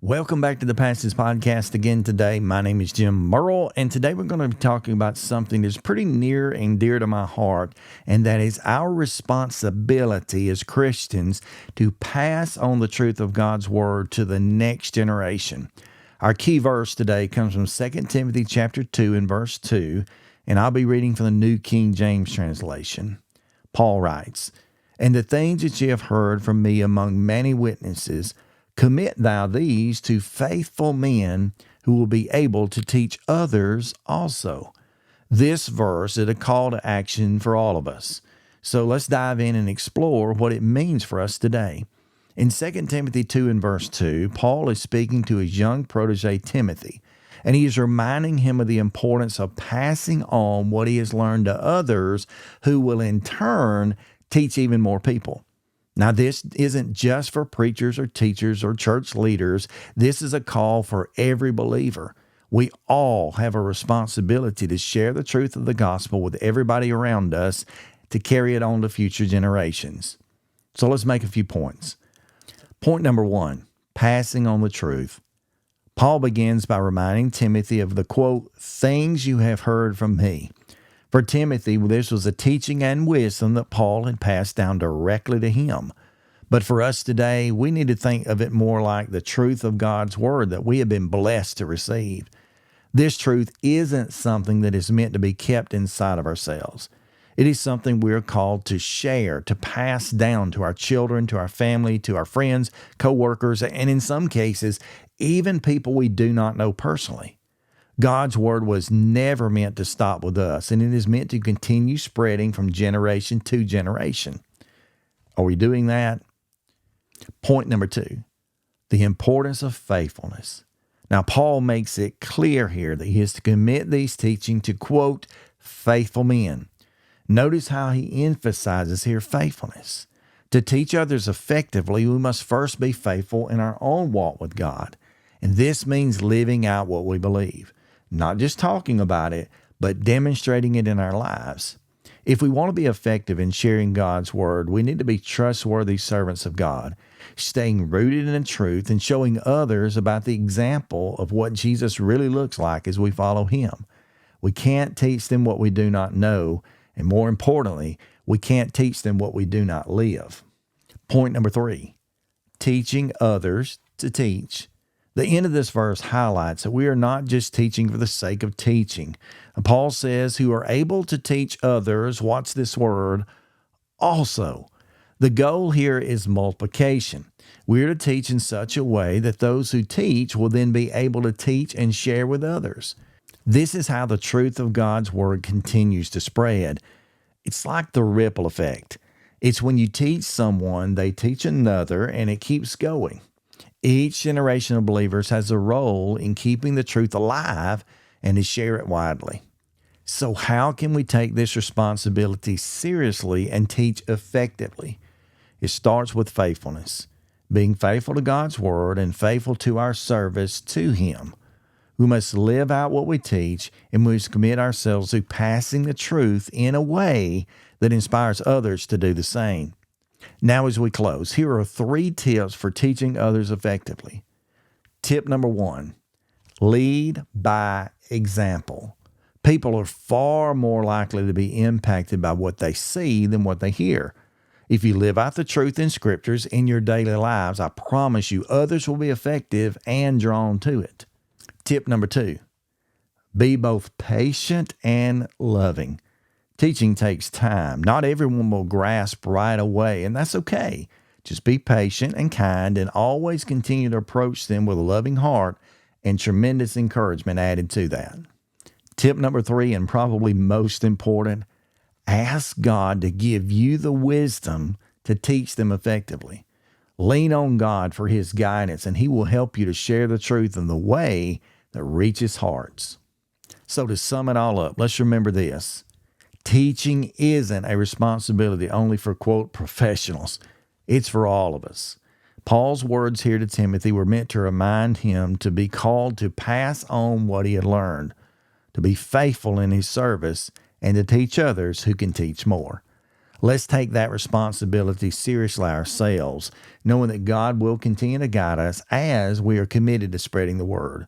Welcome back to the Passage Podcast again today. My name is Jim Merle, and today we're going to be talking about something that's pretty near and dear to my heart, and that is our responsibility as Christians to pass on the truth of God's Word to the next generation. Our key verse today comes from 2 Timothy chapter 2 and verse 2, and I'll be reading from the New King James translation. Paul writes, "And the things that ye have heard from me among many witnesses, commit thou these to faithful men who will be able to teach others also." This verse is a call to action for all of us. So let's dive in and explore what it means for us today. In 2 Timothy 2 and verse 2, Paul is speaking to his young protege Timothy, and he is reminding him of the importance of passing on what he has learned to others who will in turn teach even more people. Now, this isn't just for preachers or teachers or church leaders. This is a call for every believer. We all have a responsibility to share the truth of the gospel with everybody around us to carry it on to future generations. So let's make a few points. Point number 1, passing on the truth. Paul begins by reminding Timothy of the, quote, things you have heard from me. For Timothy, this was a teaching and wisdom that Paul had passed down directly to him. But for us today, we need to think of it more like the truth of God's Word that we have been blessed to receive. This truth isn't something that is meant to be kept inside of ourselves. It is something we are called to share, to pass down to our children, to our family, to our friends, co-workers, and in some cases, even people we do not know personally. God's Word was never meant to stop with us, and it is meant to continue spreading from generation to generation. Are we doing that? Point number 2, the importance of faithfulness. Now, Paul makes it clear here that he is to commit these teaching to, quote, faithful men. Notice how he emphasizes here faithfulness. To teach others effectively, we must first be faithful in our own walk with God. And this means living out what we believe. Not just talking about it, but demonstrating it in our lives. If we want to be effective in sharing God's Word, we need to be trustworthy servants of God, staying rooted in the truth and showing others about the example of what Jesus really looks like as we follow Him. We can't teach them what we do not know, and more importantly, we can't teach them what we do not live. Point number 3, teaching others to teach. The end of this verse highlights that we are not just teaching for the sake of teaching. Paul says, who are able to teach others, watch this word, also. The goal here is multiplication. We are to teach in such a way that those who teach will then be able to teach and share with others. This is how the truth of God's Word continues to spread. It's like the ripple effect. It's when you teach someone, they teach another, and it keeps going. Each generation of believers has a role in keeping the truth alive and to share it widely. So how can we take this responsibility seriously and teach effectively? It starts with faithfulness, being faithful to God's Word and faithful to our service to Him. We must live out what we teach, and we must commit ourselves to passing the truth in a way that inspires others to do the same. Now, as we close, here are 3 tips for teaching others effectively. Tip number 1, lead by example. People are far more likely to be impacted by what they see than what they hear. If you live out the truth in Scriptures in your daily lives, I promise you others will be effective and drawn to it. Tip number 2, be both patient and loving. Teaching takes time. Not everyone will grasp right away, and that's okay. Just be patient and kind and always continue to approach them with a loving heart and tremendous encouragement added to that. Tip number 3, and probably most important, ask God to give you the wisdom to teach them effectively. Lean on God for His guidance, and He will help you to share the truth in the way that reaches hearts. So to sum it all up, let's remember this. Teaching isn't a responsibility only for, quote, professionals. It's for all of us. Paul's words here to Timothy were meant to remind him to be called to pass on what he had learned, to be faithful in his service, and to teach others who can teach more. Let's take that responsibility seriously ourselves, knowing that God will continue to guide us as we are committed to spreading the word.